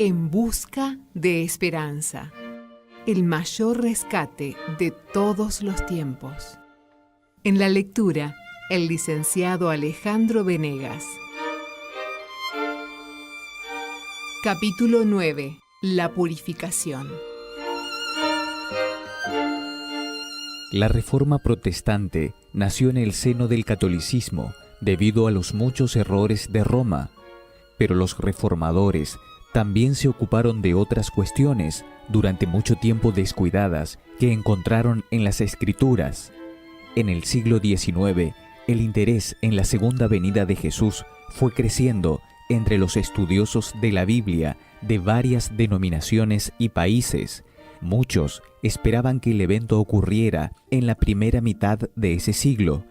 En busca de esperanza. El mayor rescate de todos los tiempos. En la lectura, el licenciado Alejandro Venegas. Capítulo 9. La purificación. La Reforma Protestante nació en el seno del catolicismo debido a los muchos errores de Roma, pero los reformadores también se ocuparon de otras cuestiones durante mucho tiempo descuidadas que encontraron en las Escrituras. En el siglo XIX, el interés en la segunda venida de Jesús fue creciendo entre los estudiosos de la Biblia de varias denominaciones y países. Muchos esperaban que el evento ocurriera en la primera mitad de ese siglo.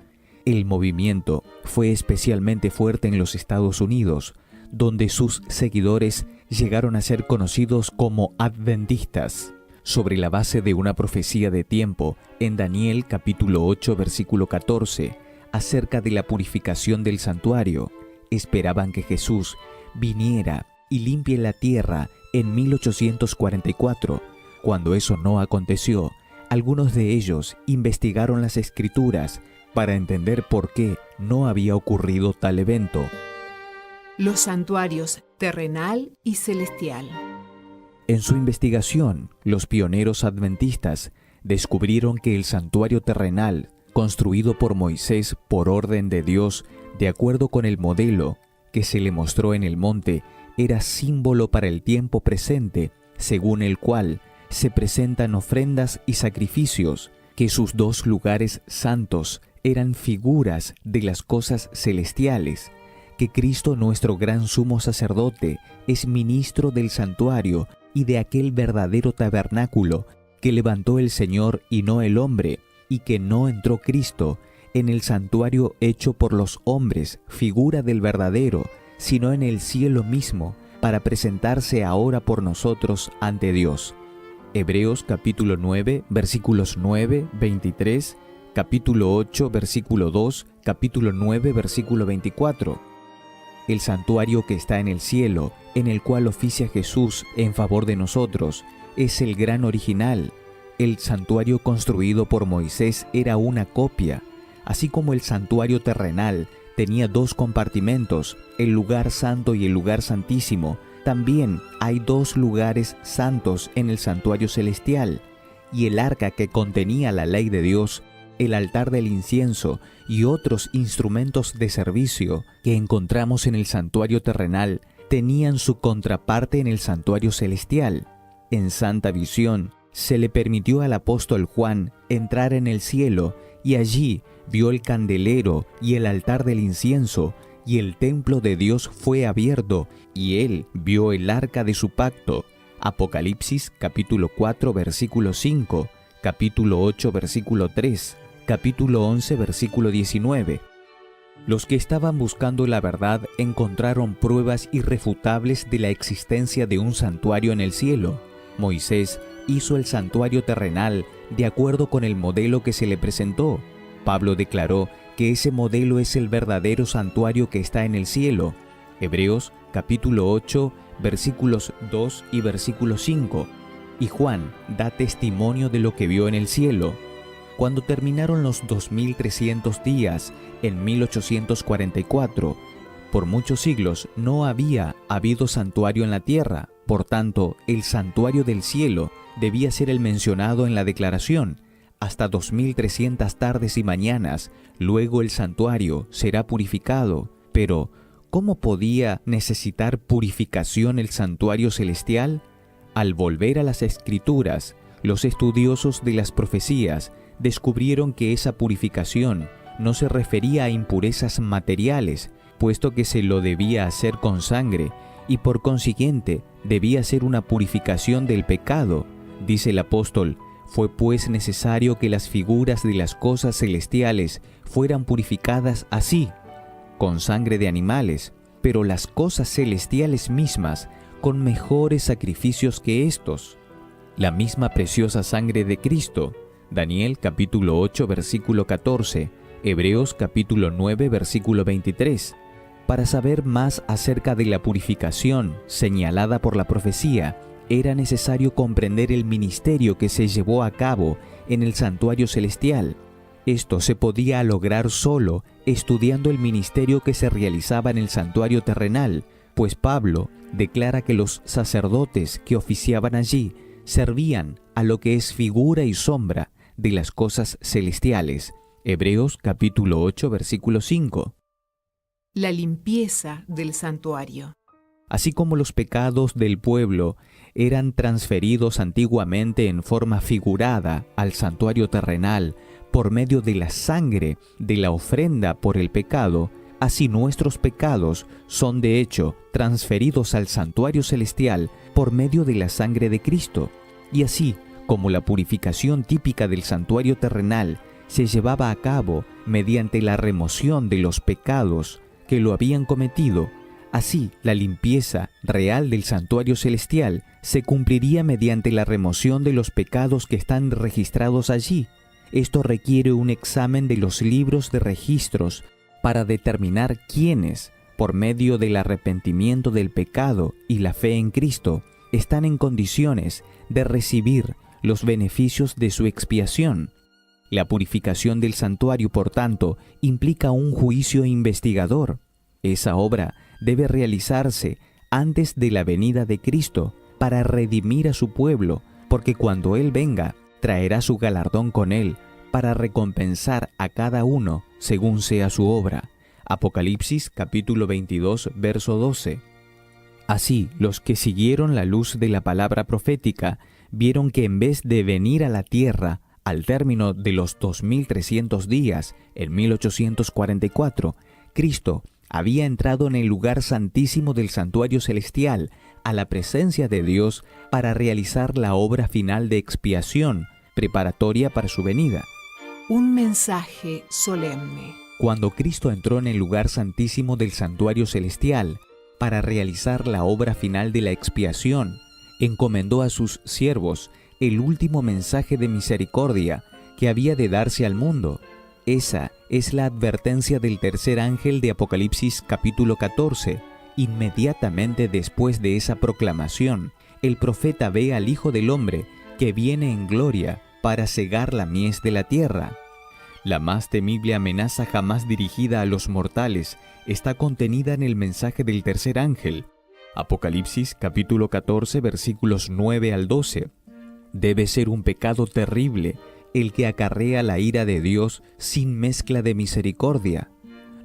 El movimiento fue especialmente fuerte en los Estados Unidos, donde sus seguidores llegaron a ser conocidos como adventistas, sobre la base de una profecía de tiempo en Daniel capítulo 8 versículo 14, acerca de la purificación del santuario. Esperaban que Jesús viniera y limpie la tierra en 1844. Cuando eso no aconteció, algunos de ellos investigaron las Escrituras para entender por qué no había ocurrido tal evento. Los santuarios terrenal y celestial. En su investigación, los pioneros adventistas descubrieron que el santuario terrenal, construido por Moisés por orden de Dios, de acuerdo con el modelo que se le mostró en el monte, era símbolo para el tiempo presente, según el cual se presentan ofrendas y sacrificios, que sus dos lugares santos eran figuras de las cosas celestiales, que Cristo nuestro gran sumo sacerdote es ministro del santuario y de aquel verdadero tabernáculo que levantó el Señor y no el hombre, y que no entró Cristo en el santuario hecho por los hombres, figura del verdadero, sino en el cielo mismo, para presentarse ahora por nosotros ante Dios. Hebreos capítulo 9, versículos 9, 23, capítulo 8, versículo 2, capítulo 9, versículo 24. El santuario que está en el cielo, en el cual oficia Jesús en favor de nosotros, es el gran original. El santuario construido por Moisés era una copia, así como el santuario terrenal tenía dos compartimentos, el lugar santo y el lugar santísimo. También hay dos lugares santos en el santuario celestial, y el arca que contenía la ley de Dios, el altar del incienso y otros instrumentos de servicio que encontramos en el santuario terrenal tenían su contraparte en el santuario celestial. En santa visión se le permitió al apóstol Juan entrar en el cielo y allí vio el candelero y el altar del incienso, y el templo de Dios fue abierto y él vio el arca de su pacto. Apocalipsis capítulo 4 versículo 5, capítulo 8 versículo 3, capítulo 11 versículo 19. Los que estaban buscando la verdad encontraron pruebas irrefutables de la existencia de un santuario en el cielo. Moisés hizo el santuario terrenal de acuerdo con el modelo que se le presentó. Pablo declaró que ese modelo es el verdadero santuario que está en el cielo. Hebreos capítulo 8 versículos 2 y versículo 5. Y Juan da testimonio de lo que vio en el cielo. Cuando terminaron los 2300 días en 1844, por muchos siglos no había habido santuario en la tierra. Por tanto, el santuario del cielo debía ser el mencionado en la declaración. Hasta 2300 tardes y mañanas, luego el santuario será purificado. Pero, ¿cómo podía necesitar purificación el santuario celestial? Al volver a las Escrituras, los estudiosos de las profecías descubrieron que esa purificación no se refería a impurezas materiales, puesto que se lo debía hacer con sangre, y por consiguiente debía ser una purificación del pecado. Dice el apóstol: fue pues necesario que las figuras de las cosas celestiales fueran purificadas así, con sangre de animales, pero las cosas celestiales mismas con mejores sacrificios que estos. La misma preciosa sangre de Cristo. Daniel capítulo 8 versículo 14, Hebreos capítulo 9 versículo 23. Para saber más acerca de la purificación señalada por la profecía, era necesario comprender el ministerio que se llevó a cabo en el santuario celestial. Esto se podía lograr solo estudiando el ministerio que se realizaba en el santuario terrenal, pues Pablo declara que los sacerdotes que oficiaban allí servían a lo que es figura y sombra de las cosas celestiales. Hebreos capítulo 8, versículo 5. La limpieza del santuario. Así como los pecados del pueblo eran transferidos antiguamente en forma figurada al santuario terrenal por medio de la sangre de la ofrenda por el pecado, así nuestros pecados son de hecho transferidos al santuario celestial por medio de la sangre de Cristo. Y así como la purificación típica del santuario terrenal se llevaba a cabo mediante la remoción de los pecados que lo habían cometido, así la limpieza real del santuario celestial se cumpliría mediante la remoción de los pecados que están registrados allí. Esto requiere un examen de los libros de registros para determinar quiénes, por medio del arrepentimiento del pecado y la fe en Cristo, están en condiciones de recibir los beneficios de su expiación. La purificación del santuario, por tanto, implica un juicio investigador. Esa obra debe realizarse antes de la venida de Cristo para redimir a su pueblo, porque cuando Él venga, traerá su galardón con Él para recompensar a cada uno según sea su obra. Apocalipsis capítulo 22, verso 12. Así, los que siguieron la luz de la palabra profética vieron que en vez de venir a la tierra al término de los 2300 días, en 1844, Cristo había entrado en el lugar santísimo del santuario celestial, a la presencia de Dios, para realizar la obra final de expiación, preparatoria para su venida. Un mensaje solemne. Cuando Cristo entró en el lugar santísimo del santuario celestial, para realizar la obra final de la expiación, encomendó a sus siervos el último mensaje de misericordia que había de darse al mundo. Esa es la advertencia del tercer ángel de Apocalipsis capítulo 14. Inmediatamente después de esa proclamación, el profeta ve al Hijo del Hombre que viene en gloria para cegar la mies de la tierra. La más temible amenaza jamás dirigida a los mortales está contenida en el mensaje del tercer ángel. Apocalipsis capítulo 14, versículos 9 al 12. Debe ser un pecado terrible el que acarrea la ira de Dios sin mezcla de misericordia.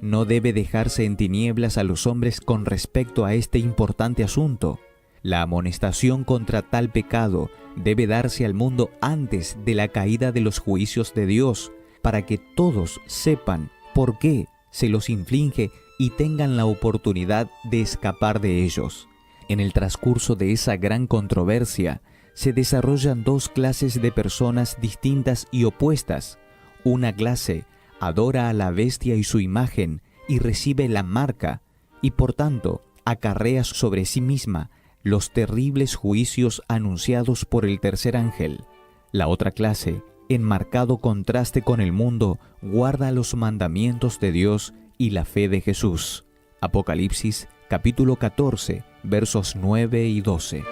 No debe dejarse en tinieblas a los hombres con respecto a este importante asunto. La amonestación contra tal pecado debe darse al mundo antes de la caída de los juicios de Dios, para que todos sepan por qué se los inflige y tengan la oportunidad de escapar de ellos. En el transcurso de esa gran controversia, se desarrollan dos clases de personas distintas y opuestas. Una clase adora a la bestia y su imagen y recibe la marca, y por tanto acarrea sobre sí misma los terribles juicios anunciados por el tercer ángel. La otra clase, en marcado contraste con el mundo, guarda los mandamientos de Dios y la fe de Jesús. Apocalipsis capítulo 14, versos 9 y 12.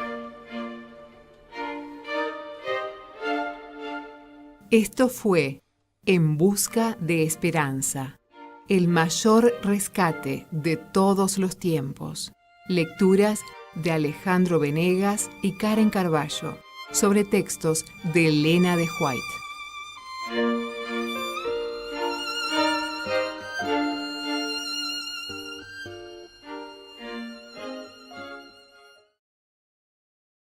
Esto fue En Busca de Esperanza, el mayor rescate de todos los tiempos. Lecturas de Alejandro Venegas y Karen Carballo, sobre textos de Elena de White.